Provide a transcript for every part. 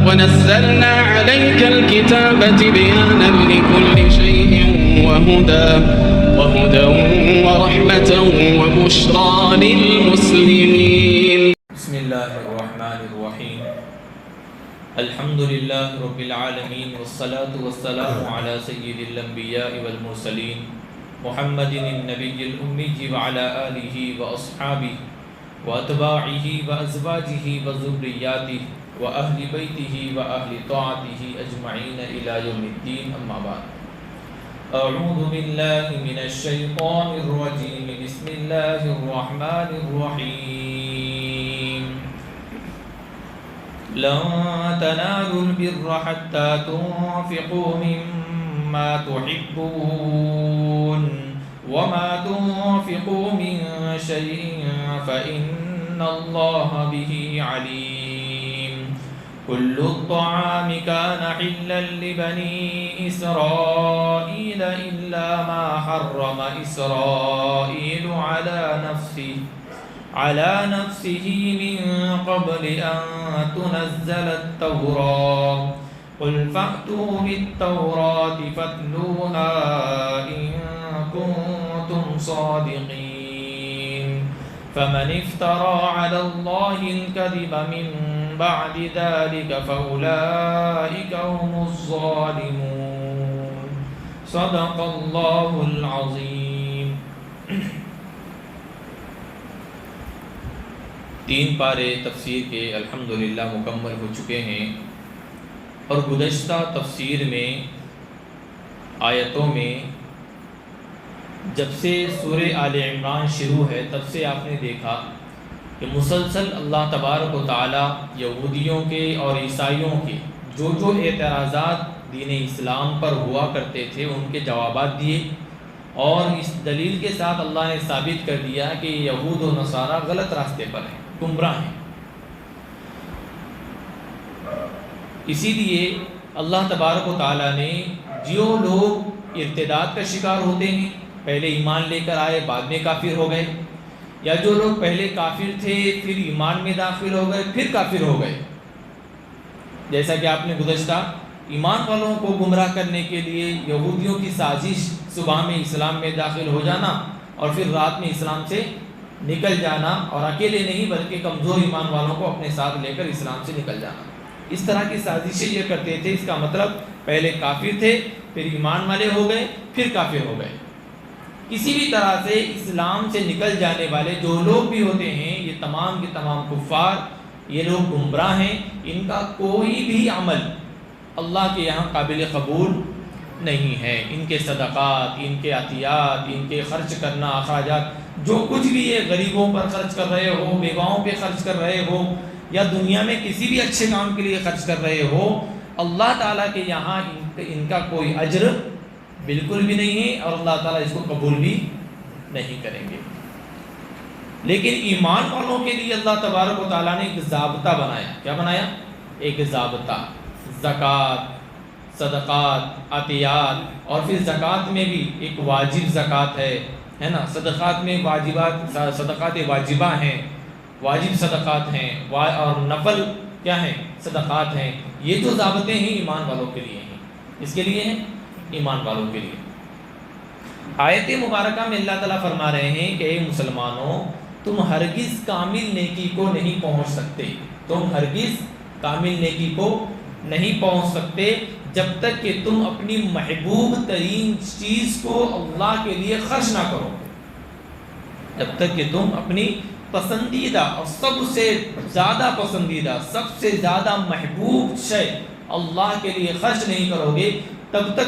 ونزلنا عليك الكتاب تبيانا لكل شيء وهدى ورحمة وبشرى للمسلمين. بسم الله الرحمن الرحيم. الحمد لله رب العالمين والصلاة والسلام على سيد الأنبياء والمرسلين محمد النبي الأمي وعلى آله وأصحابه وأتباعه وأزواجه وذرياته وأهل بيته وأهل طاعته أجمعين إلى يوم الدين. أما بعد، أعوذ بالله من الشيطان الرجيم. بسم الله الرحمن الرحيم. لن تنالوا البر حتى تنفقوا مما تحبون وما تنفقوا من شيء فإن الله به عليم. كل الطعام كان حلا لبني إسرائيل إلا ما حرم إسرائيل على نفسه من قبل أن تنزل التوراة. قل فأتوا بالتوراة فاتلوها إن كنتم صادقين. فمن افترى على الله الكذب من بعد ذلك فأولئك هم الظالمون. صدق الله العظيم. 3 پارے تفسیر کے الحمدللہ مکمل ہو چکے ہیں، اور گزشتہ تفسیر میں آیتوں میں جب سے سورہ آل عمران شروع ہے تب سے آپ نے دیکھا کہ مسلسل اللہ تبارک و تعالی یہودیوں کے اور عیسائیوں کے جو اعتراضات دین اسلام پر ہوا کرتے تھے ان کے جوابات دیے، اور اس دلیل کے ساتھ اللہ نے ثابت کر دیا کہ یہود و نصارہ غلط راستے پر ہیں، گمراہ ہیں۔ اسی لیے اللہ تبارک و تعالیٰ نے جو لوگ ارتداد کا شکار ہوتے ہیں، پہلے ایمان لے کر آئے بعد میں کافر ہو گئے، یا جو لوگ پہلے کافر تھے پھر ایمان میں داخل ہو گئے پھر کافر ہو گئے، جیسا کہ آپ نے گزشتہ ایمان والوں کو گمراہ کرنے کے لیے یہودیوں کی سازش صبح میں اسلام میں داخل ہو جانا اور پھر رات میں اسلام سے نکل جانا، اور اکیلے نہیں بلکہ کمزور ایمان والوں کو اپنے ساتھ لے کر اسلام سے نکل جانا، اس طرح کی سازشیں یہ کرتے تھے۔ اس کا مطلب پہلے کافر تھے پھر ایمان والے ہو گئے پھر کافر ہو گئے۔ کسی بھی طرح سے اسلام سے نکل جانے والے جو لوگ بھی ہوتے ہیں، یہ تمام کے تمام کفار، یہ لوگ گمراہ ہیں، ان کا کوئی بھی عمل اللہ کے یہاں قابل قبول نہیں ہے۔ ان کے صدقات، ان کے عطیات، ان کے خرچ کرنا اخراجات، جو کچھ بھی یہ غریبوں پر خرچ کر رہے ہو، بیواؤں پہ خرچ کر رہے ہو، یا دنیا میں کسی بھی اچھے کام کے لیے خرچ کر رہے ہو، اللہ تعالیٰ کے یہاں ان کا کوئی اجر بالکل بھی نہیں ہے، اور اللہ تعالیٰ اس کو قبول بھی نہیں کریں گے۔ لیکن ایمان والوں کے لیے اللہ تبارک و تعالیٰ نے ایک ضابطہ بنایا۔ کیا بنایا؟ ایک ضابطہ، زکوٰۃ، صدقات، عطیات، اور پھر زکوٰۃ میں بھی ایک واجب زکوٰۃ ہے نا، صدقات میں صدقات واجبہ ہیں، واجب صدقات ہیں، اور نفل کیا ہیں؟ صدقات ہیں۔ یہ جو ضابطے ہیں ایمان والوں کے لیے ہیں۔ اس کے لیے ہیں؟ ایمان والوں کے لیے۔ آیت مبارکہ میں اللہ تعالیٰ فرما رہے ہیں کہ اے مسلمانوں، تم ہرگز کامل نیکی کو نہیں پہنچ سکتے، تم ہرگز کامل نیکی کو نہیں پہنچ سکتے جب تک کہ تم اپنی محبوب ترین چیز کو اللہ کے لیے خرچ نہ کرو، جب تک کہ تم اپنی پسندیدہ اور سب سے زیادہ پسندیدہ، سب سے زیادہ محبوب شے اللہ کے لیے خرچ نہیں کرو گے، تب تک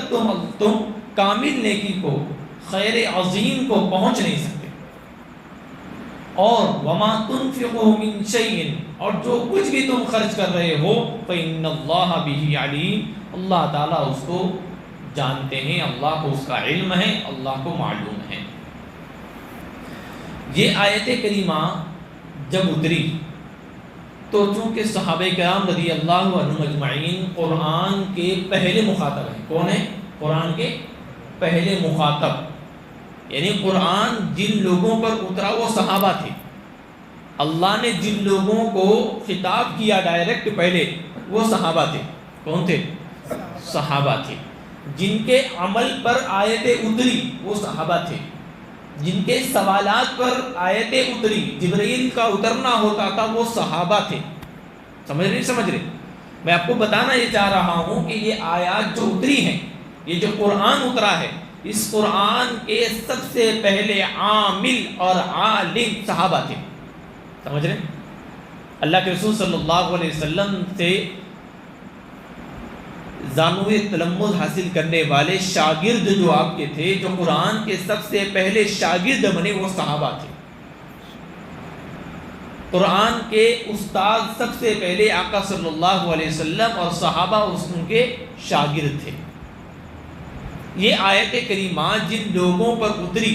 تم کامل نیکی کو، خیر عظیم کو پہنچ نہیں سکتے۔ اور وما تنفقوا من شیء، اور جو کچھ بھی تم خرچ کر رہے ہو، فإن اللہ بہ علیم، اللہ تعالیٰ اس کو جانتے ہیں، اللہ کو اس کا علم ہے، اللہ کو معلوم ہے۔ یہ آیت کریمہ جب اتری تو چونکہ صحابہ کرام رضی اللہ عنہم اجمعین قرآن کے پہلے مخاطب ہیں۔ کون ہیں؟ قرآن کے پہلے مخاطب، یعنی قرآن جن لوگوں پر اترا وہ صحابہ تھے، اللہ نے جن لوگوں کو خطاب کیا ڈائریکٹ پہلے وہ صحابہ تھے. کون تھے؟ صحابہ تھے. جن کے عمل پر آیتیں اتری وہ صحابہ تھے. جن کے سوالات پر آیتیں اتری، جبرائیل کا اترنا ہوتا تھا، وہ صحابہ تھے. سمجھ رہے؟ میں آپ کو بتانا یہ چاہ رہا ہوں کہ یہ آیات جو اتری ہیں، یہ جو قرآن اترا ہے، اس قرآن کے سب سے پہلے عامل اور عالم صحابہ تھے. سمجھ رہے؟ اللہ کے رسول صلی اللہ علیہ وسلم سے زانوِ تلمذ حاصل کرنے والے شاگرد جو آپ کے تھے، جو قرآن کے سب سے پہلے شاگرد بنے، وہ صحابہ تھے. قرآن کے استاد سب سے پہلے آقا صلی اللہ علیہ وسلم اور صحابہ ان کے شاگرد تھے. یہ آیت کریمہ جن لوگوں پر اتری،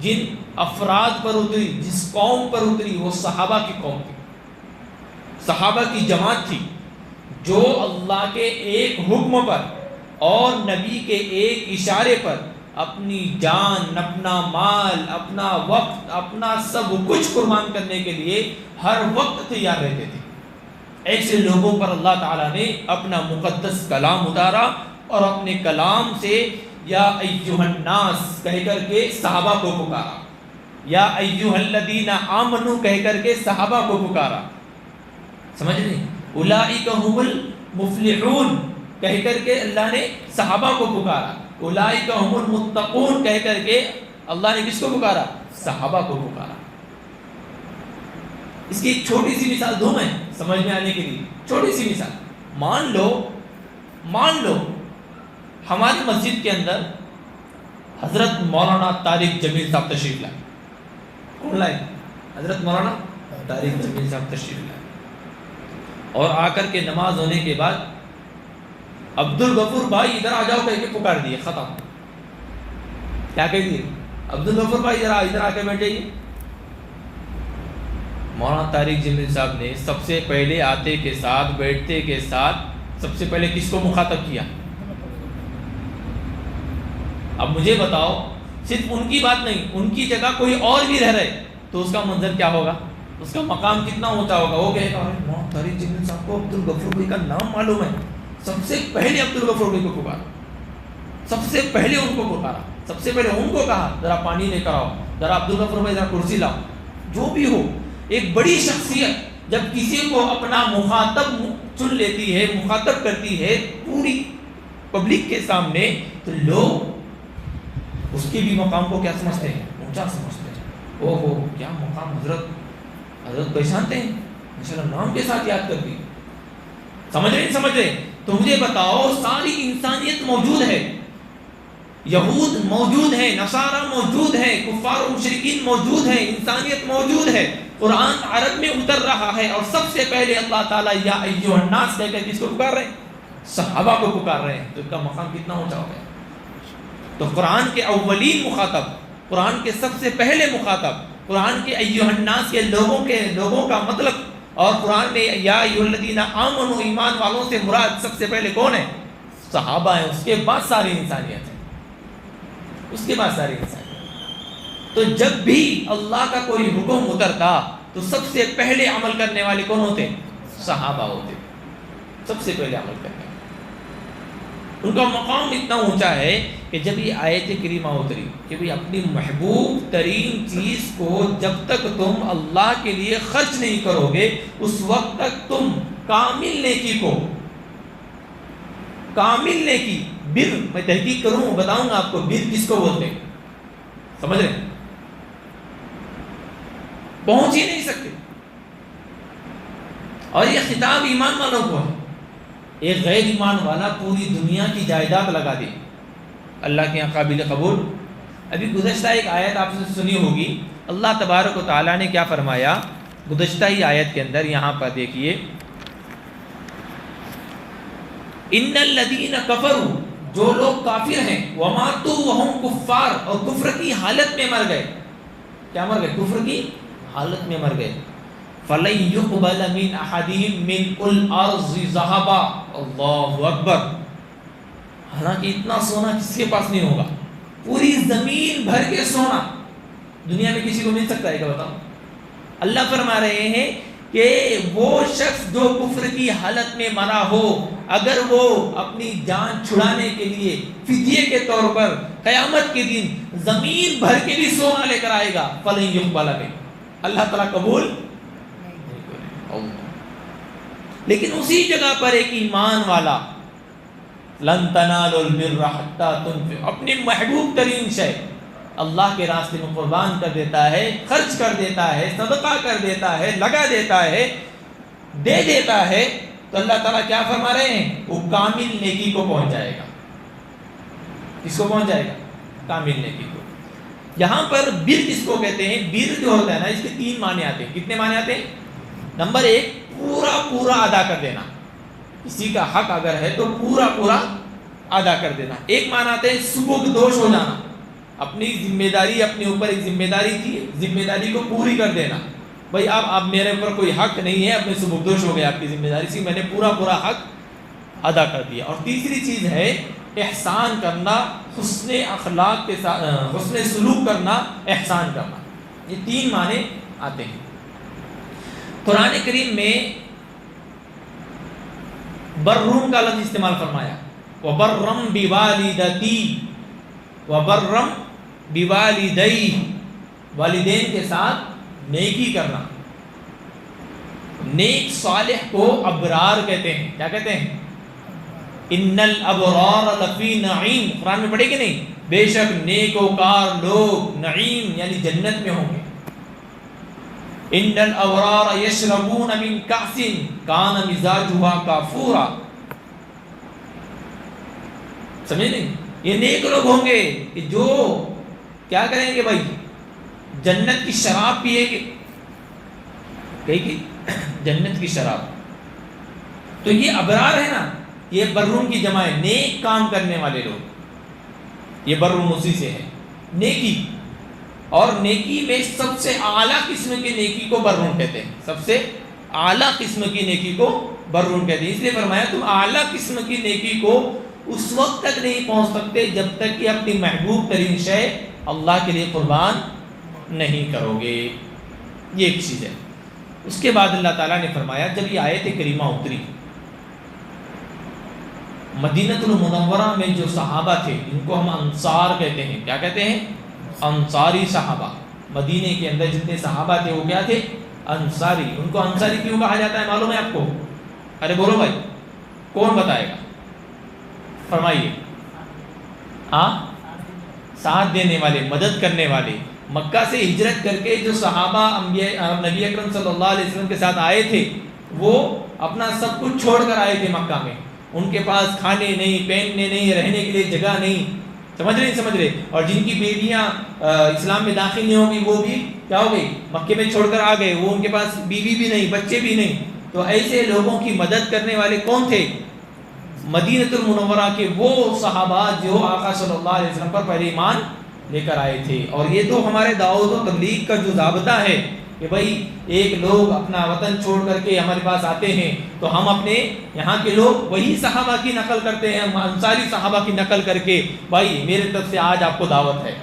جن افراد پر اتری، جس قوم پر اتری، وہ صحابہ کی قوم تھی، صحابہ کی جماعت تھی، جو اللہ کے ایک حکم پر اور نبی کے ایک اشارے پر اپنی جان، اپنا مال، اپنا وقت، اپنا سب کچھ قربان کرنے کے لیے ہر وقت تیار رہتے تھے. ایسے لوگوں پر اللہ تعالیٰ نے اپنا مقدس کلام اتارا اور اپنے کلام سے یا ایھا الناس کہہ کر کے صحابہ کو پکارا، یا ایھا الذین آمنوا کہہ کر کے صحابہ کو پکارا. سمجھ نہیں؟ اولئک ھم المفلحون کہہ کر کے اللہ نے صحابہ کو پکارا. اولئک ھم المتقون کہہ کر کے اللہ نے کس کو پکارا؟ صحابہ کو پکارا. اس کی ایک چھوٹی سی مثال دوں میں سمجھ میں آنے کے لیے. چھوٹی سی مثال، مان لو ہماری مسجد کے اندر حضرت مولانا طارق جمیل صاحب تشریف لائے. کون لائے؟ حضرت مولانا طارق جمیل صاحب تشریف لائے. اور آ کر کے نماز ہونے کے بعد عبد الغفور بھائی ادھر آ جاؤ کہہ کے پکار دیے. ختم. کیا کہہ دیے؟ عبد الغفور بھائی ادھر آ کے بیٹھے. مولانا طارق جمیل صاحب نے سب سے پہلے آتے کے ساتھ، بیٹھتے کے ساتھ سب سے پہلے کس کو مخاطب کیا؟ اب مجھے بتاؤ، صرف ان کی بات نہیں، ان کی جگہ کوئی اور بھی رہ رہے تو اس کا منظر کیا ہوگا؟ اس کا مقام کتنا اونچا ہوگا؟ وہ کہے گا مولانا طارق جمیل صاحب کو عبد الغفور بھائی کا نام معلوم ہے، سب سے پہلے عبد الغفور بھائی کو پکارا، سب سے پہلے ان کو پکارا، سب سے پہلے ان کو کہا ذرا پانی لے کر آؤ، ذرا عبد الغفور بھائی ذرا کرسی لاؤ. جو بھی ہو، ایک بڑی شخصیت جب کسی کو اپنا مخاطب چن لیتی ہے، مخاطب کرتی ہے پوری پبلک کے سامنے، تو لوگ اس کے بھی مقام کو کیا سمجھتے ہیں؟ اونچا سمجھتے ہیں. او ہو کیا مقام، حضرت پہچانتے ہیں، ماشاءاللہ نام کے ساتھ یاد کرتی. سمجھ رہے؟ تو مجھے بتاؤ، ساری انسانیت موجود ہے، یہود موجود ہے، نصارہ موجود ہے، کفار و مشرکین موجود ہیں، انسانیت موجود ہے. قرآن عرب میں اتر رہا ہے اور سب سے پہلے اللہ تعالیٰ یا ایھا الناس کہہ کر کس کو پکار رہے ہیں؟ صحابہ کو پکار رہے ہیں. تو اس کا مقام کتنا اونچا ہو گیا. تو قرآن کے اولین مخاطب، قرآن کے سب سے پہلے مخاطب، قرآن کے ایھا الناس کے لوگوں کا مطلب، اور قرآن میں یا ایھا الذین آمنوا ایمان والوں سے مراد سب سے پہلے کون ہے؟ صحابہ ہیں. اس کے بعد ساری انسانیت ہے، اس کے بعد ساری انسانیت. تو جب بھی اللہ کا کوئی حکم اترتا تو سب سے پہلے عمل کرنے والے کون ہوتے؟ صحابہ ہوتے. سب سے پہلے عمل کرنے والے. ان کا مقام اتنا اونچا ہے کہ جب یہ آیت کریمہ اتری کہ بھی اپنی محبوب ترین چیز کو جب تک تم اللہ کے لیے خرچ نہیں کرو گے، اس وقت تک تم کامل نیکی بر، میں تحقیق کروں بتاؤں گا آپ کو بر کس کو بولتے ہیں. سمجھ رہے ہیں؟ پہنچ ہی نہیں سکتے. اور یہ خطاب ایمان والوں کو ہے. ایک غیر ایمان والا پوری دنیا کی جائیداد لگا دے، اللہ کے یہاں قابل قبول. ابھی گزشتہ ایک آیت آپ نے سنی ہوگی، اللہ تبارک و تعالیٰ نے کیا فرمایا گزشتہ ہی آیت کے اندر. یہاں پر دیکھیے، ان الذین کفروا، جو لوگ کافر ہیں، وماتوا وہم کفار، اور کفر کی حالت میں مر گئے. کیا مر گئے؟ کفر کی حالت میں مر گئے. فَلَن يُقْبَلَ مِنْ أَحَدِهِمْ مِلْءُ الْأَرْضِ ذَهَبًا. اللہ اکبر. حالانکہ اتنا سونا کس کے پاس نہیں ہوگا، پوری زمین بھر کے سونا دنیا میں کسی کو مل سکتا ہے کیا؟ بتاؤ. اللہ فرما رہے ہیں کہ وہ شخص جو کفر کی حالت میں مرا ہو، اگر وہ اپنی جان چھڑانے کے لیے فدیے کے طور پر قیامت کے دن زمین بھر کے بھی سونا لے کر آئے گا، فلن یقبل منہ، اللہ تعالیٰ قبول نہیں کرے گا۔ لیکن اسی جگہ پر ایک ایمان والا لن تنالوا البر حتى تنفقوا، اپنے محبوب ترین شے اللہ کے راستے میں قربان کر دیتا ہے، خرچ کر دیتا ہے، صدقہ کر دیتا ہے، لگا دیتا ہے، دے دیتا ہے، تو اللہ تعالیٰ کیا فرما رہے ہیں؟ وہ کامل نیکی کو پہنچ جائے گا۔ کس کو پہنچ جائے گا؟ کامل نیکی کو۔ یہاں پر بر کس کو کہتے ہیں؟ بر جو ہوتا ہے نا، اس کے 3 معنی آتے ہیں۔ کتنے معنی آتے ہیں؟ نمبر 1، پورا ادا کر دینا، کسی کا حق اگر ہے تو پورا ادا کر دینا۔ ایک معنی آتے ہیں سبکدوش ہو جانا، اپنی ذمہ داری، اپنے اوپر ایک ذمہ داری تھی، ذمہ داری کو پوری کر دینا۔ بھائی اب میرے اوپر کوئی حق نہیں ہے، اب میں سبکدوش ہو گیا آپ کی ذمہ داری سے، میں نے پورا حق ادا کر دیا۔ اور تیسری چیز ہے احسان کرنا، حسن اخلاق کے ساتھ حسن سلوک کرنا، احسان کرنا۔ یہ 3 معنی آتے ہیں۔ قرآن کریم میں برم کا لفظ استعمال فرمایا، وَبَرًّا بِوَالِدَتِي وَبَرًّا بِوَالِدَيْهِ، والدین کے ساتھ نیکی کرنا۔ نیک صالح کو ابرار کہتے ہیں۔ کیا کہتے ہیں؟ ان الابرار لفی نعیم، قرآن میں پڑھے کہ نہیں؟ بے شک نیکوکار لوگ نعیم یعنی جنت میں ہوں گے۔ ان الابرار یشربون من کأس کان مزاجها کافورا، سمجھے نہیں؟ یہ نیک لوگ ہوں گے کہ جو کیا کریں گے بھائی؟ جنت کی شراب پیئیں گے، کہیں گے جنت کی شراب۔ تو یہ ابرار ہے نا، یہ برون کی جمع ہے، نیک کام کرنے والے لوگ، یہ برون اسی سے ہے، نیکی۔ اور نیکی میں سب سے اعلیٰ قسم کی نیکی کو برون کہتے ہیں، سب سے اعلیٰ قسم کی نیکی کو برون کہتے ہیں۔ اس لیے فرمایا تم اعلیٰ قسم کی نیکی کو اس وقت تک نہیں پہنچ سکتے جب تک کہ اپنی محبوب ترین شے اللہ کے لیے قربان نہیں کرو گے۔ یہ ایک چیز ہے۔ اس کے بعد اللہ تعالیٰ نے فرمایا، جب یہ آیت کریمہ اتری، مدینہ المنورہ میں جو صحابہ تھے، ان کو ہم انصار کہتے ہیں۔ کیا کہتے ہیں؟ انصاری صحابہ۔ مدینہ کے اندر جتنے صحابہ تھے وہ کیا تھے؟ انصاری۔ ان کو انصاری کیوں کہا جاتا ہے معلوم ہے آپ کو؟ ارے بولو بھائی، کون بتائے گا؟ فرمائیے۔ ساتھ دینے والے، مدد کرنے والے۔ مکہ سے ہجرت کر کے جو صحابہ نبی اکرم صلی اللہ علیہ وسلم کے ساتھ آئے تھے، وہ اپنا سب کچھ چھوڑ کر آئے تھے مکہ میں۔ ان کے پاس کھانے نہیں، پہننے نہیں، رہنے کے لیے جگہ نہیں، سمجھ رہے؟ اور جن کی بیویاں اسلام میں داخل نہیں ہوں گی، وہ بھی کیا ہو گئی؟ مکے میں چھوڑ کر آ گئے۔ وہ ان کے پاس بیوی بھی نہیں، بچے بھی نہیں۔ تو ایسے لوگوں کی مدد کرنے والے کون تھے؟ مدینہ المنورہ کے وہ صحابہ جو آقا صلی اللہ علیہ وسلم پر پہلے ایمان لے کر آئے تھے۔ اور یہ تو ہمارے دعوت و تبلیغ کا جو ضابطہ ہے کہ بھائی ایک لوگ اپنا وطن چھوڑ کر کے ہمارے پاس آتے ہیں تو ہم اپنے یہاں کے لوگ وہی صحابہ کی نقل کرتے ہیں، انصاری صحابہ کی نقل کر کے، بھائی میرے طرف سے آج آپ کو دعوت ہے،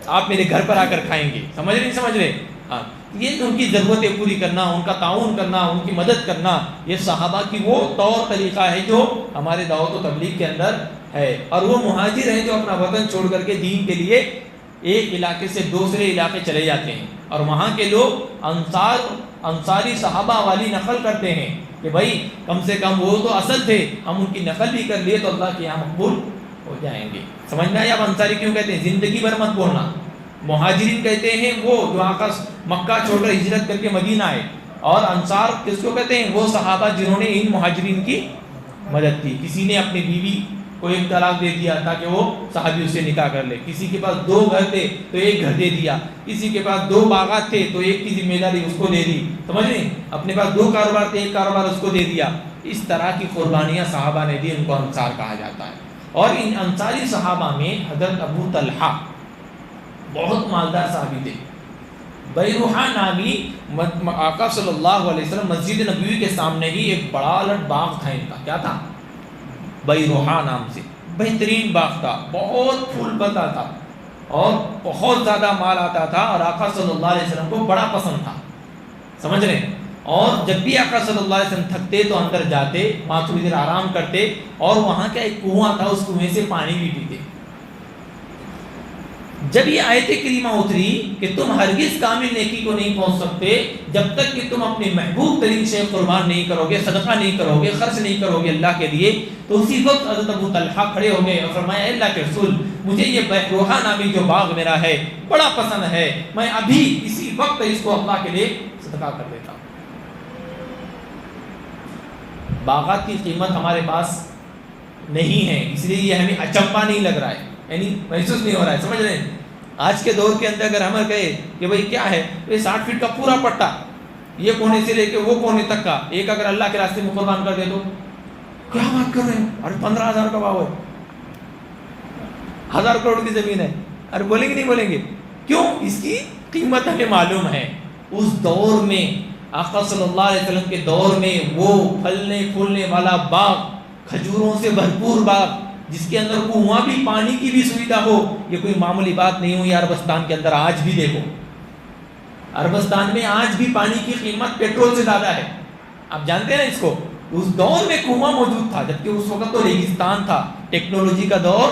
آپ میرے گھر پر آ کر کھائیں گے۔ سمجھ رہے؟ ہاں، یہ ان کی ضرورتیں پوری کرنا، ان کا تعاون کرنا، ان کی مدد کرنا، یہ صحابہ کی وہ طور طریقہ ہے جو ہمارے دعوت و تبلیغ کے اندر ہے۔ اور وہ مہاجر ہیں جو اپنا وطن چھوڑ کر کے دین کے لیے ایک علاقے سے دوسرے علاقے چلے جاتے ہیں، اور وہاں کے لوگ انصاری صحابہ والی نقل کرتے ہیں کہ بھائی کم سے کم وہ تو اصل تھے، ہم ان کی نقل بھی کر لیے تو اللہ کے یہاں مقبول ہو جائیں گے۔ سمجھنا ہے؟ اب انصاری کیوں کہتے ہیں؟ زندگی بھر مت بولنا۔ مہاجرین کہتے ہیں وہ جو آقا مکہ چھوڑ کر ہجرت کر کے مدینہ آئے، اور انصار کس کو کہتے ہیں؟ وہ صحابہ جنہوں نے ان مہاجرین کی مدد کی۔ کسی نے اپنی بیوی کو ایک طلاق دے دیا تاکہ وہ صحابی اس سے نکاح کر لے، کسی کے پاس 2 گھر تھے تو 1 گھر دے دیا، کسی کے پاس 2 باغات تھے تو 1 کی ذمہ داری اس کو دے دی، سمجھ رہے؟ اپنے پاس 2 کاروبار تھے، 1 کاروبار اس کو دے دیا۔ اس طرح کی قربانیاں صحابہ نے دی، ان کو انصار کہا جاتا ہے۔ اور ان انصاری صحابہ میں حضرت ابو طلحہ بہت مالدار صحابی تھے۔ بیروحہ نامی آقا صلی اللہ علیہ وسلم مسجد نبوی کے سامنے ہی ایک بڑا لٹ باغ تھا ان کا۔ کیا تھا؟ بیروحہ نام سے بہترین باغ تھا، بہت پھول پتا تھا اور بہت زیادہ مال آتا تھا، اور آقا صلی اللہ علیہ وسلم کو بڑا پسند تھا۔ سمجھ رہے ہیں؟ اور جب بھی آقا صلی اللہ علیہ وسلم تھکتے تو اندر جاتے، وہاں تھوڑی دیر آرام کرتے، اور وہاں کا ایک کنواں تھا، اس کنویں سے پانی بھی پیتے۔ جب یہ آیت کریمہ اتری کہ تم ہرگز کامل نیکی کو نہیں پہنچ سکتے جب تک کہ تم اپنے محبوب ترین شے قربان نہیں کرو گے، صدقہ نہیں کرو گے، خرچ نہیں کرو گے اللہ کے لیے، تو اسی وقت حضرت ابو طلحہ کھڑے ہو گئے اور فرمایا اے اللہ کے رسول، مجھے یہ بحروحہ نامی جو باغ میرا ہے بڑا پسند ہے، میں ابھی اسی وقت اس کو اللہ کے لیے صدقہ کر دیتا ہوں۔ باغات کی قیمت ہمارے پاس نہیں ہے، اس لیے یہ ہمیں اچنبا نہیں لگ رہا ہے، یعنی محسوس نہیں ہو رہا ہے، سمجھ رہے ہیں؟ آج کے دور کے اندر اگر ہم کہے کہ بھئی کیا ہے، یہ 60 فٹ کا پورا پٹا، یہ کونے سے لے کے وہ کونے تک کا ایک اگر اللہ کے راستے میں قربان کر دے تو کیا بات کر رہے ہیں، ارے 15,000 کا بھاؤ ہے، 1000 کروڑ کی زمین ہے، ارے بولیں گے نہیں بولیں گے؟ کیوں؟ اس کی قیمت ہمیں معلوم ہے۔ اس دور میں آقا صلی اللہ علیہ وسلم کے دور میں وہ پھلنے پھولنے والا باغ، کھجوروں سے بھرپور باغ، جس کے اندر کنواں بھی، پانی کی بھی سویدھا ہو، یہ کوئی معمولی بات نہیں ہوئی۔ عربستان کے اندر آج بھی دیکھو، عربستان میں آج بھی پانی کی قیمت پیٹرول سے زیادہ ہے، آپ جانتے ہیں نا اس کو۔ اس دور میں کنواں موجود تھا، جبکہ اس وقت تو ریگستان تھا، ٹیکنالوجی کا دور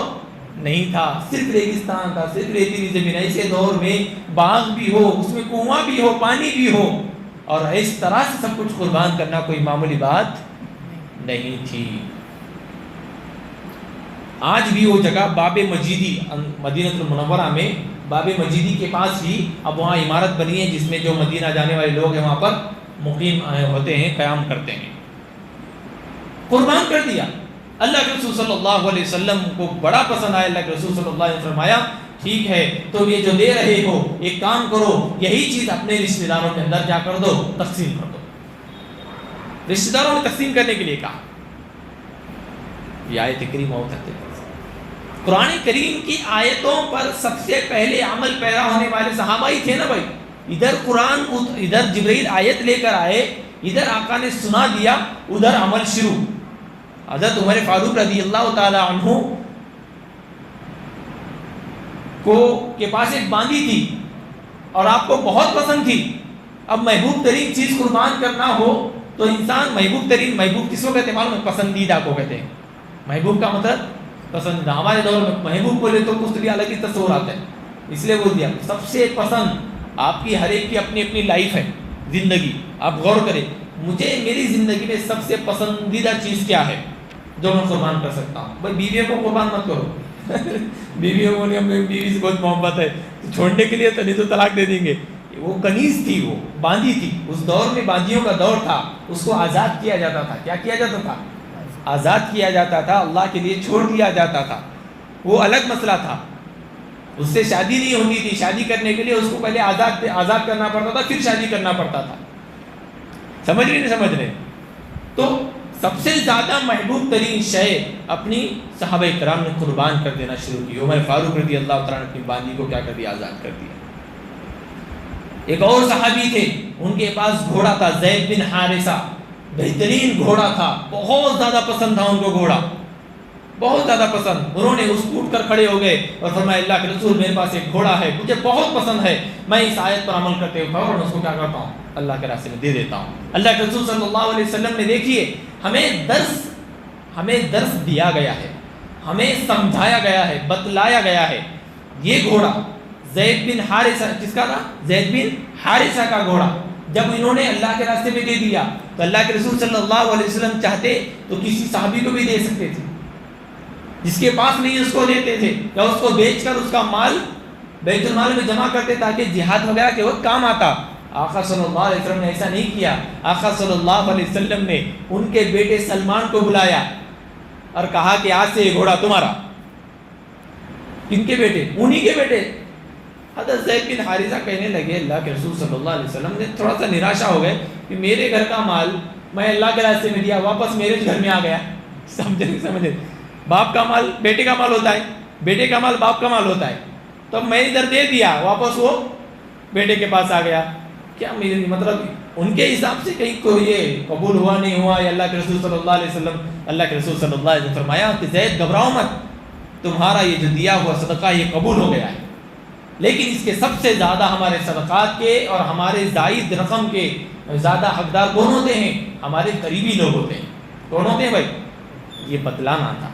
نہیں تھا، صرف ریگستان تھا، صرف ریتیلی زمین۔ ایسے دور میں باغ بھی ہو، اس میں کنواں بھی ہو، پانی بھی ہو، اور اس طرح سے سب کچھ قربان کرنا کوئی معمولی بات نہیں تھی۔ آج بھی وہ جگہ باب مجیدی، مدینہ المنورہ میں باب مجیدی کے پاس ہی اب وہاں عمارت بنی ہے، جس میں جو مدینہ جانے والے لوگ ہیں وہاں پر مقیم ہوتے ہیں، قیام کرتے ہیں۔ قربان کر دیا۔ اللہ کے رسول صلی اللہ علیہ وسلم کو بڑا پسند آیا۔ اللہ کے رسول صلی اللہ علیہ وسلم نے فرمایا ٹھیک ہے، تو یہ جو دے رہے ہو ایک کام کرو، یہی چیز اپنے رشتہ داروں کے اندر جا کر دو، تقسیم کر دو۔ رشتہ داروں نے تقسیم کرنے کے لیے کہا۔ یہ آیت کریمہ اترتے ہیں۔ قرآن کریم کی آیتوں پر سب سے پہلے عمل پیرا ہونے والے صحابہ ہی تھے نا بھائی۔ ادھر قرآن، ادھر جبرائیل آیت لے کر آئے، ادھر آقا نے سنا دیا، ادھر عمل شروع۔ حضرت عمر فاروق رضی اللہ تعالی عنہ کے پاس ایک باندی تھی اور آپ کو بہت پسند تھی۔ اب محبوب ترین چیز قربان کرنا ہو تو انسان محبوب ترین، محبوب کس کو کہتے ہیں معلوم ہے؟ پسندیدہ کو کہتے ہیں۔ محبوب کا مطلب پسندیدہ۔ ہمارے دور میں محبوب بولے تو کچھ بھی الگ ہی تصور آتا ہے، اس لیے بول دیا سب سے پسند۔ آپ کی ہر ایک کی اپنی اپنی لائف ہے، زندگی، آپ غور کریں مجھے میری زندگی میں سب سے پسندیدہ چیز کیا ہے جو میں قربان کر سکتا ہوں؟ بھائی بیویوں کو قربان مت کرو بیویوں کو نہیں، ہمیں بیوی سے بہت محبت ہے، چھوڑنے کے لیے تو نہیں تو طلاق دے دیں گے۔ وہ کنیز تھی، وہ باندھی تھی، اس دور میں باندھیوں کا دور تھا، اس کو آزاد کیا جاتا تھا۔ کیا کیا جاتا تھا؟ آزاد کیا جاتا تھا، اللہ کے لیے چھوڑ دیا جاتا تھا، وہ الگ مسئلہ تھا۔ اس سے شادی نہیں ہوتی تھی، شادی کرنے کے لیے اس کو پہلے آزاد کرنا پڑتا تھا، پھر شادی کرنا پڑتا تھا۔ سمجھ رہے نہیں سمجھ رہے؟ تو سب سے زیادہ محبوب ترین شے اپنی صحابہ کرام نے قربان کر دینا شروع کی۔ عمر فاروق رضی اللہ تعالیٰ نے اپنی باندی کو کیا کر دیا؟ آزاد کر دیا۔ ایک اور صحابی تھے، ان کے پاس گھوڑا تھا، زید بن حارثہ، بہترین گھوڑا تھا، بہت زیادہ پسند تھا ان کو گھوڑا، بہت زیادہ پسند۔ انہوں نے اس کو اٹھ کر کھڑے ہو گئے اور فرمایا اللہ کے رسول میرے پاس ایک گھوڑا ہے، مجھے بہت پسند ہے، میں اس آیت پر عمل کرتے ہوئے فوراً اس کو کیا کرتا ہوں؟ اللہ کے راستے میں دے دیتا ہوں۔ اللہ کے رسول صلی اللہ علیہ وسلم نے دیکھیے ہمیں درس دیا گیا ہے، ہمیں سمجھایا گیا ہے، بتلایا گیا ہے۔ یہ گھوڑا زید بن حارثہ، کس کا تھا؟ زید بن حارثہ کا گھوڑا۔ جب انہوں نے اللہ کے راستے میں دے دیا تو اللہ کے رسول صلی اللہ علیہ وسلم چاہتے تو کسی صحابی کو بھی دے سکتے تھے، جس کے پاس نہیں اس کو دیتے تھے، یا اس کو بیچ کر اس کا مال بیت المال میں جمع کرتے تاکہ جہاد وغیرہ کے وقت کام آتا۔ آقا صلی اللہ علیہ وسلم نے ایسا نہیں کیا۔ آقا صلی اللہ علیہ وسلم نے ان کے بیٹے سلمان کو بلایا اور کہا کہ آج سے یہ گھوڑا تمہارا۔ کن کے بیٹے؟ انہی کے بیٹے۔ حضرت زید بن حارثہ کہنے لگے اللہ کے رسول صلی اللہ علیہ وسلم نے تھوڑا سا نراشا ہو گئے کہ میرے گھر کا مال میں اللہ کے راستے میں دیا، واپس میرے گھر میں آ گیا۔ سمجھے؟ باپ کا مال بیٹے کا مال ہوتا ہے، بیٹے کا مال باپ کا مال ہوتا ہے، تو میں ادھر دے دیا، واپس وہ بیٹے کے پاس آ گیا۔ کیا میری مطلب ان کے حساب سے کہیں کوئی یہ قبول ہوا نہیں ہوا؟ یا اللہ کے رسول صلی اللہ علیہ وسلم، اللہ کے رسول صلی اللہ علیہ وسلم فرمایا کہ زید گھبراؤ مت، تمہارا یہ جو دیا ہوا صدقہ یہ قبول ہو گیا ہے۔ لیکن اس کے سب سے زیادہ ہمارے صدقات کے اور ہمارے زائد رقم کے زیادہ حقدار کون ہوتے ہیں؟ ہمارے قریبی لوگ ہوتے ہیں. کون ہوتے ہیں بھائی؟ یہ بتلانا تھا.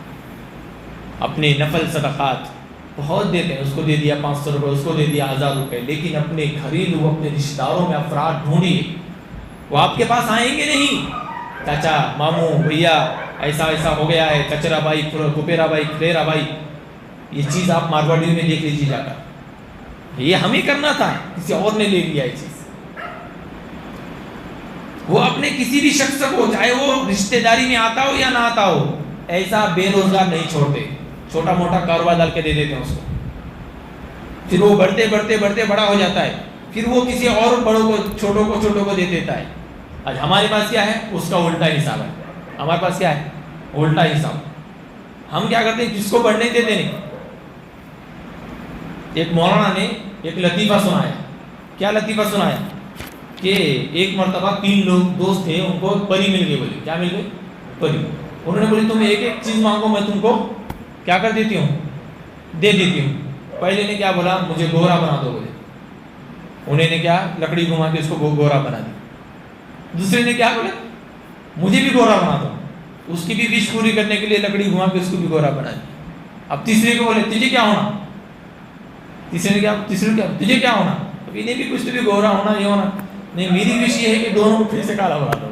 اپنے نفل صدقات بہت دیتے ہیں، اس کو دے دیا 500 روپے، اس کو دے دیا 1000 روپے، لیکن اپنے گھریلو اپنے رشتہ داروں میں افراد ڈھونڈیے. وہ آپ کے پاس آئیں گے نہیں، چاچا، ماموں، بھیا، ایسا ایسا ہو گیا ہے، کچرا بھائی، کپیرا بھائی، کلیرا بھائی. یہ چیز آپ مارواڑی میں دیکھ لیجیے جا کر. یہ ہمیں کرنا تھا، کسی اور نے لے لیا یہ چیز. وہ اپنے کسی بھی شخص کو، چاہے وہ رشتہ داری میں آتا ہو یا نہ آتا ہو، ایسا بے روزگار نہیں چھوڑتے. چھوٹا موٹا کاروبار ڈال کے دے دیتے ہیں اس کو. پھر وہ بڑھتے بڑھتے بڑھتے بڑا ہو جاتا ہے، پھر وہ کسی اور بڑوں کو، چھوٹوں کو دے دیتا ہے. آج ہمارے پاس کیا ہے؟ اس کا الٹا حساب ہے. ہمارے پاس کیا ہے؟ الٹا حساب. ہم کیا کرتے ہیں؟ جس کو بڑھنے دیتے نہیں. ایک مولانا نے ایک لطیفہ سنایا. کیا لطیفہ سنایا؟ کہ ایک مرتبہ 3 لوگ دوست تھے، ان کو پری مل گئی. بولے کیا مل گئی؟ پری. انہوں نے بولی تم ایک ایک چیز مانگو، میں تم کو کیا کر دیتی ہوں؟ دے دیتی ہوں. پہلے نے کیا بولا؟ مجھے گورا بنا دو. بولے انہیں نے کیا؟ لکڑی گھما کے اس کو گورا بنا دی. دوسرے نے کیا بولا؟ مجھے بھی گورا بنا دو. اس کی بھی وش پوری کرنے کے لیے لکڑی گھما کے اس کو بھی گورا بنا دی. اب تیسرے کو بولے تجھے کیا ہونا؟ تیسرے کیا تجھے کیا ہونا؟ اب انہیں بھی کچھ تو بھی گورا ہونا، یہ ہونا. نہیں، میری وش یہ ہے کہ دونوں کو پھر سے کالا بنا دو.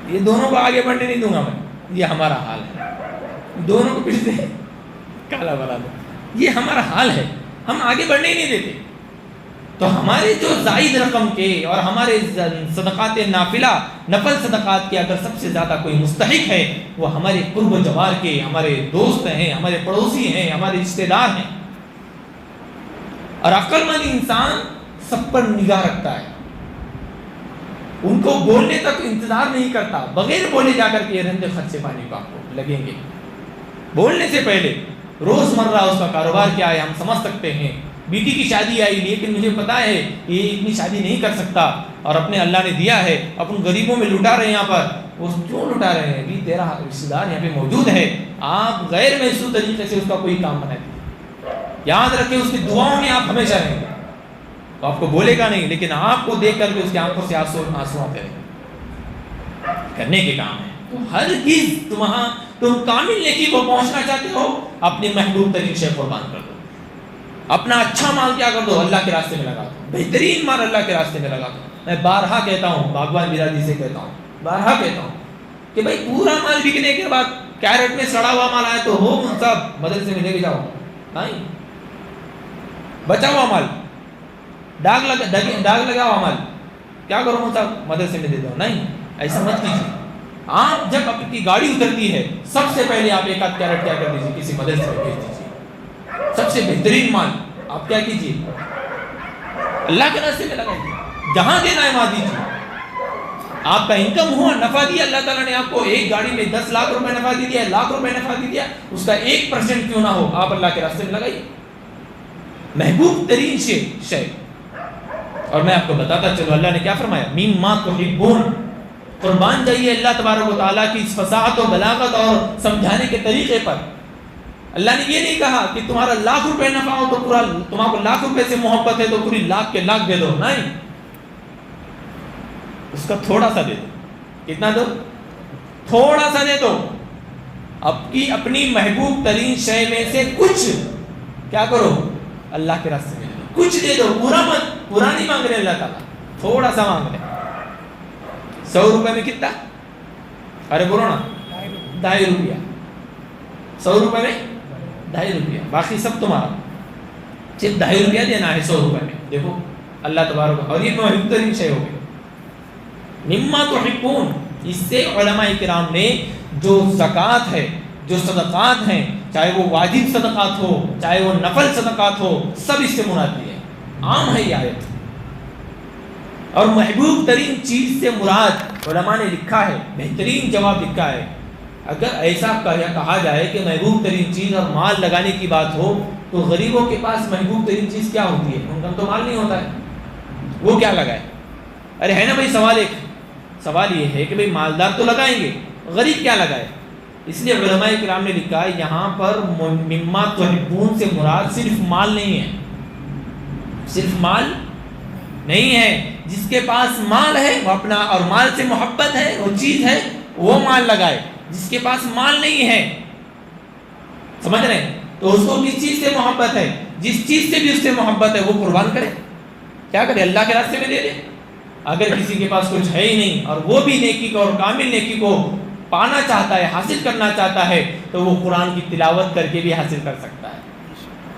یہ دونوں کو آگے بڑھنے نہیں دوں گا میں. یہ ہمارا حال ہے. دونوں کو پھر سے کالا بنا دو. یہ ہمارا حال ہے. ہم آگے بڑھنے ہی نہیں دیتے. تو ہمارے جو زائد رقم کے اور ہمارے صدقات نافلہ، نفل صدقات کے اگر سب سے زیادہ کوئی مستحق ہے، وہ ہمارے قرب و جوار کے، ہمارے دوست ہیں، ہمارے پڑوسی ہیں، ہمارے رشتہ دار ہیں. اور عقل مند انسان سب پر نگاہ رکھتا ہے. ان کو بولنے تک انتظار نہیں کرتا. بغیر بولے جا کر کے یہ رندے خرچے پانی کو آپ کو لگیں گے. بولنے سے پہلے روز مرہ اس کا کاروبار کیا ہے ہم سمجھ سکتے ہیں. بیٹی کی شادی آئی، لیکن مجھے پتا ہے یہ اتنی شادی نہیں کر سکتا، اور اپنے اللہ نے دیا ہے، اپن غریبوں میں لٹا رہے ہیں. یہاں پر وہ کیوں لٹا رہے ہیں؟ بھی تیرا رشتہ دار یہاں پہ موجود ہے. آپ غیر محسوس طریقے سے اس کا کوئی کام بنائیں. یاد رکھیں اس کی دعاؤں میں آپ ہمیشہ رہیں گے. تو آپ کو بولے گا نہیں، لیکن آپ کو دیکھ کر کے اس کی آنکھوں سے آنسو آتے رہیں گے. کرنے کے کام ہے. تو ہر چیز تم کامل نیکی کو پہنچنا چاہتے ہو، اپنے محبوب ترین شے قربان کر دو. اپنا اچھا مال کیا کر دو؟ اللہ کے راستے میں لگا دو. بہترین مال اللہ کے راستے میں لگا دو. میں بارہا کہتا ہوں، باغبان برادری سے کہتا ہوں، بارہا کہتا ہوں کہ بھائی پورا مال بکنے کے بعد کیرٹ میں سڑا ہوا مال آئے تو ہو صاحب مدرسے میں لے کے جاؤ. نہیں، بچا ہوا مال، داغ لگا ہوا مال کیا کرو صاحب مدرسے میں دے دو. نہیں، ایسا مت کیجیے. آپ جب اپنی گاڑی اترتی ہے، سب سے پہلے آپ 1 آدھ کیرٹ کیا کر دیجیے، کسی مدرسے میں بھیج دیجیے. سب سے بہترین مال آپ کیا کیجیے؟ اللہ کے راستے میں لگائیے. جہاں دینا ہے وہاں دیجیے. آپ کا انکم ہوا، نفع دیا اللہ تعالیٰ نے آپ کو. ایک گاڑی میں 10 لاکھ روپے نفع دے دیا، لاکھ روپے نفع دے دیا، اس کا 1% کیوں نہ ہو، آپ اللہ کے راستے میں لگائیے. محبوب ترین شے. اور میں آپ کو بتاتا چلو اللہ نے کیا فرمایا، مما تحبون. قربان جائیے اللہ تبارک و تعالیٰ کی اس فصاحت و بلاغت اور سمجھانے کے طریقے پر. اللہ نے یہ نہیں کہا کہ تمہارا 1,00,000 روپے نفع ہو تو پورا، تمہارے کو 1,00,000 روپے سے محبت ہے تو پوری 1,00,000 کے 1,00,000 دے دو. نہیں، اس کا تھوڑا سا دے دو. کتنا دو؟ تھوڑا سا دے دو. اپنی محبوب ترین شے میں سے کچھ کیا کرو، اللہ کے راستے میں دے دو. کچھ دے دو، پورا نہیں مانگ رہے اللہ تعالیٰ، تھوڑا سا مانگ رہے. 100 روپے میں کتنا؟ ارے بولو نا، 2.5 روپیہ. 100 روپے میں 2.5 روپیہ، باقی سب تمہارا. صرف 2.5 روپیہ دینا ہے 100 روپے میں. دیکھو اللہ تبارک، اور یہ محبوب ترین شے ہو گئی. مما تحبون. اس سے علماء کرام نے جو زکوٰۃ ہے، جو صدقات ہیں، چاہے وہ واجب صدقات ہو، چاہے وہ نفل صدقات ہو، سب اس سے مراد لیے. عام ہے یہ آیت. اور محبوب ترین چیز سے مراد علماء نے لکھا ہے، بہترین جواب لکھا ہے. اگر ایسا کہا جائے کہ محبوب ترین چیز اور مال لگانے کی بات ہو، تو غریبوں کے پاس محبوب ترین چیز کیا ہوتی ہے؟ ان کا تو مال نہیں ہوتا ہے، وہ کیا لگائے؟ ارے ہے نا بھائی، سوال یہ ہے کہ بھئی مالدار تو لگائیں گے، غریب کیا لگائے؟ اس لیے علماء کرام نے لکھا ہے یہاں پر مما تحبون سے مراد صرف مال نہیں ہے، صرف مال نہیں ہے۔ جس کے پاس مال ہے وہ اپنا، اور مال سے محبت ہے، وہ چیز ہے وہ مال لگائے۔ جس کے پاس مال نہیں ہے، سمجھ رہے ہیں، تو اس کو کس چیز سے محبت ہے، جس چیز سے بھی اس سے محبت ہے وہ قربان کرے، کیا کرے، اللہ کے راستے میں دے دے۔ اگر کسی کے پاس کچھ ہے ہی نہیں اور وہ بھی نیکی کو اور کامل نیکی کو پانا چاہتا ہے، حاصل کرنا چاہتا ہے، تو وہ قرآن کی تلاوت کر کے بھی حاصل کر سکتا ہے،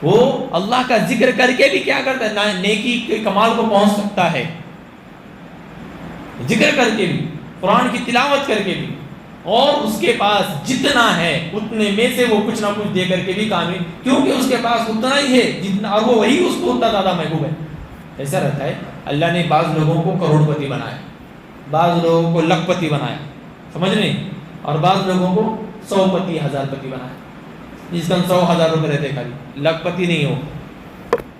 وہ اللہ کا ذکر کر کے بھی کیا کرتا ہے، نیکی کے کمال کو پہنچ سکتا ہے، ذکر کر کے بھی، قرآن کی تلاوت کر کے بھی، اور اس کے پاس جتنا ہے اتنے میں سے وہ کچھ نہ کچھ دے کر کے بھی کامل، کیونکہ اس کے پاس اتنا ہی ہے جتنا، اور وہ وہی اس کو اتنا زیادہ محبوب ہے۔ ایسا رہتا ہے، اللہ نے بعض لوگوں کو کروڑ پتی بنایا، بعض لوگوں کو لکھ پتی بنایا، سمجھ نہیں، اور بعض لوگوں کو 100 پتی 1000 پتی بنایا، جس کا 100,000 روپے رہتے خالی، لکھ پتی نہیں ہو،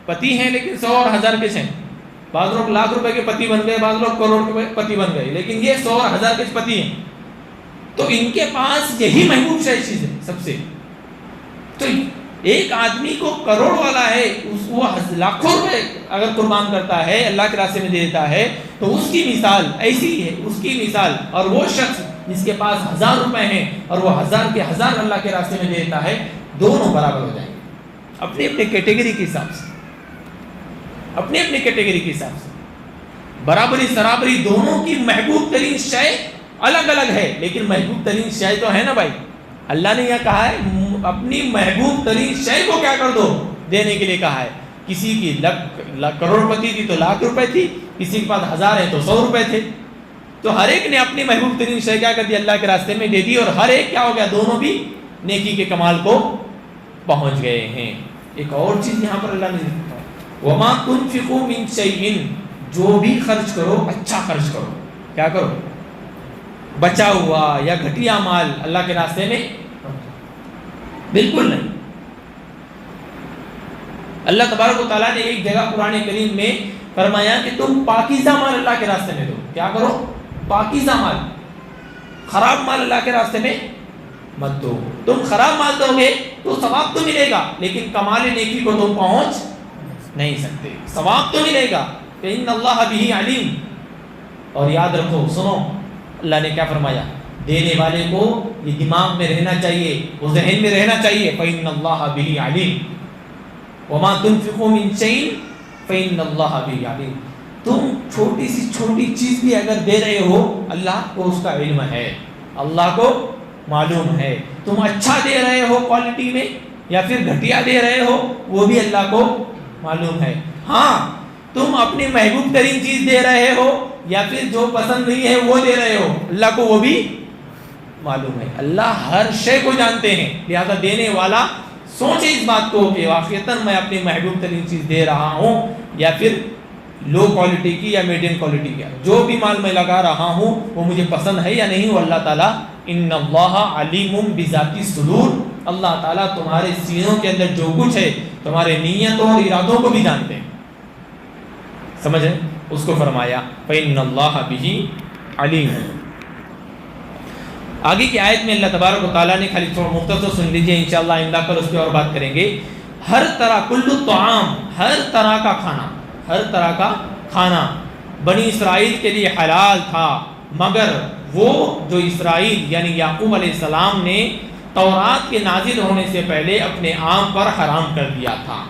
پتی ہیں لیکن 100 اور 1000 کے ہیں۔ بعض لوگ لاکھ روپے کے پتی بن گئے، بعض لوگ کروڑ کے پتی بن گئے، لیکن یہ 100 اور 1000 کے پتی ہیں، تو ان کے پاس یہی محبوب چیز ہے سب سے۔ تو ایک آدمی کو کروڑ والا ہے، وہ لاکھوں روپے اگر قربان کرتا ہے، اللہ کے راستے میں دے دیتا ہے، تو اس کی مثال ایسی ہے، اس کی مثال، اور وہ شخص جس کے پاس 1000 روپے ہیں اور وہ 1000 کے 1000 اللہ کے راستے میں دے دیتا ہے، دونوں برابر ہو جائیں گے اپنی اپنی کیٹیگری کے حساب سے، اپنی اپنی کیٹیگری کے حساب سے، برابری سرابری، دونوں کی محبوب ترین شے الگ الگ ہے، لیکن محبوب ترین شے تو ہے نا بھائی۔ اللہ نے یہ کہا ہے اپنی محبوب ترین شے کو کیا کر دو، دینے کے لیے کہا ہے۔ کسی کی کروڑ پتی تھی تو لاکھ روپے تھی، کسی کے پاس 1000 ہے تو 100 روپے تھے، تو ہر ایک نے اپنی محبوب ترین شے کیا کر دی، اللہ کے راستے میں دے دی، اور ہر ایک کیا ہو گیا، دونوں بھی نیکی کے کمال کو پہنچ گئے ہیں۔ ایک اور چیز یہاں پر اللہ نے لکھا ہے، وما تنفقوا من شیء، جو بھی خرچ کرو اچھا خرچ کرو، کیا کرو، بچا ہوا یا گھٹیا مال اللہ کے راستے میں بالکل نہیں۔ اللہ تبارک و تعالیٰ نے ایک جگہ قرآن کریم میں فرمایا کہ تم پاکیزہ مال اللہ کے راستے میں دو، کیا کرو، پاکیزہ مال، خراب مال اللہ کے راستے میں مت دو۔ تم خراب مال دو گے تو ثواب تو ملے گا، لیکن کمال نیکی کو تم پہنچ نہیں سکتے، ثواب تو ملے گا، کہ ان اللہ بہ علیم۔ اور یاد رکھو، سنو، اللہ نے کیا فرمایا، دینے والے کو یہ دماغ میں رہنا چاہیے، وہ ذہن میں رہنا چاہیے، فإن اللہ بہ علیم، وما تنفقوا من شیء فإن اللہ بہ علیم۔ تم چھوٹی سی چھوٹی چیز بھی اگر دے رہے ہو، اللہ کو اس کا علم ہے، اللہ کو معلوم ہے۔ تم اچھا دے رہے ہو کوالٹی میں یا پھر گھٹیا دے رہے ہو، وہ بھی اللہ کو معلوم ہے۔ ہاں، تم اپنی محبوب ترین چیز دے رہے ہو یا پھر جو پسند نہیں ہے وہ دے رہے ہو، اللہ کو وہ بھی معلوم ہے۔ اللہ ہر شے کو جانتے ہیں، لہذا دینے والا سوچے اس بات کو کہ واقعتاً میں اپنی محبوب ترین چیز دے رہا ہوں یا پھر لو کوالٹی کی یا میڈیم کوالٹی کی، جو بھی مال میں لگا رہا ہوں وہ مجھے پسند ہے یا نہیں، وہ اللہ تعالیٰ، ان اللہ علیم بذات الصدور، اللہ تعالیٰ تمہارے سینوں کے اندر جو کچھ ہے، تمہارے نیتوں اور ارادوں کو بھی جانتے ہیں، سمجھیں، اس کو فرمایا فإن اللہ بہ علیم۔ آگے کی آیت میں اللہ تبارک و تعالیٰ نے، خالی تھوڑا مختصر سن لیجئے، انشاءاللہ آئندہ کل اس کی اور بات کریں گے، ہر طرح کل الطعام، ہر طرح کا کھانا، ہر طرح کا کھانا بنی اسرائیل کے لیے حلال تھا، مگر وہ جو اسرائیل یعنی یعقوب علیہ السلام نے تورات کے نازل ہونے سے پہلے اپنے آپ پر حرام کر دیا تھا۔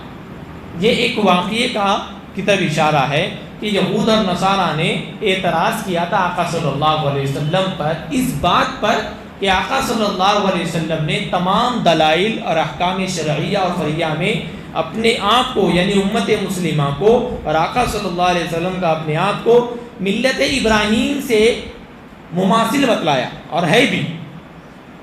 یہ ایک واقعے کا کی طرف اشارہ ہے کہ یہود اور نصارہ نے اعتراض کیا تھا آقا صلی اللہ علیہ وسلم پر، اس بات پر کہ آقا صلی اللہ علیہ وسلم نے تمام دلائل اور احکام شرعیہ اور فریہ میں اپنے آپ کو یعنی امت مسلمہ کو اور آقا صلی اللہ علیہ وسلم کا اپنے آپ کو ملت ابراہیم سے مماثل بتلایا، اور ہے بھی۔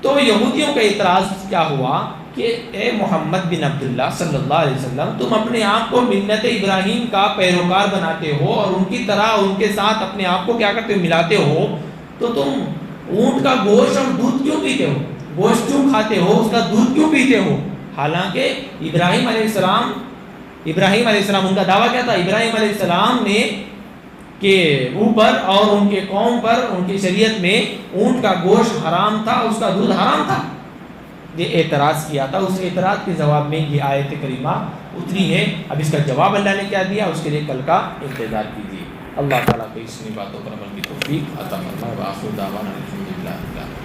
تو یہودیوں کا اعتراض کیا ہوا کہ اے محمد بن عبداللہ صلی اللہ علیہ وسلم، تم اپنے آپ کو ملت ابراہیم کا پیروکار بناتے ہو اور ان کی طرح ان کے ساتھ اپنے آپ کو کیا کرتے ہو، ملاتے ہو، تو تم اونٹ کا گوشت اور دودھ کیوں پیتے ہو، گوشت کیوں کھاتے ہو، اس کا دودھ کیوں پیتے ہو؟ حالانکہ ابراہیم علیہ السلام ان کا دعویٰ کیا تھا، ابراہیم علیہ السلام نے کہ اوپر اور ان کے قوم پر ان کی شریعت میں اونٹ کا گوشت حرام تھا، اس کا دودھ حرام تھا، یہ اعتراض کیا تھا، اس اعتراض کے جواب میں یہ آیت کریمہ اتری ہے۔ اب اس کا جواب اللہ نے کیا دیا، اس کے لیے کل کا انتظار کیجیے۔ اللہ تعالیٰ کو اس باتوں پر عمل کی توفیق عطا فرمائے۔ وآخر دعوانا الحمدللہ رب العالمین۔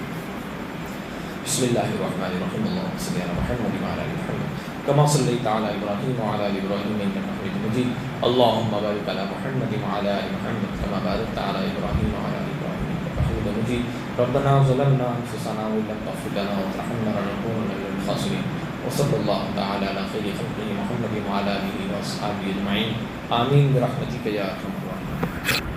بسم اللہ الرحمن الرحیم، اللهم صل علی محمد وعلی آل محمد كما صليت على ابراهيم وعلى ال ابراهيم انك حميد مجيد، اللهم بارك على محمد وعلى ال محمد كما باركت على ابراهيم وعلى ال ابراهيم انك حميد مجيد، ربنا ظلمنا انفسنا وان لم تغفر لنا وترحمنا لنكونن من الخاسرين، وصلى الله تعالى على خير خلقه محمد وعلى اله واصحابه اجمعين، آمين برحمتك يا ارحم الراحمين۔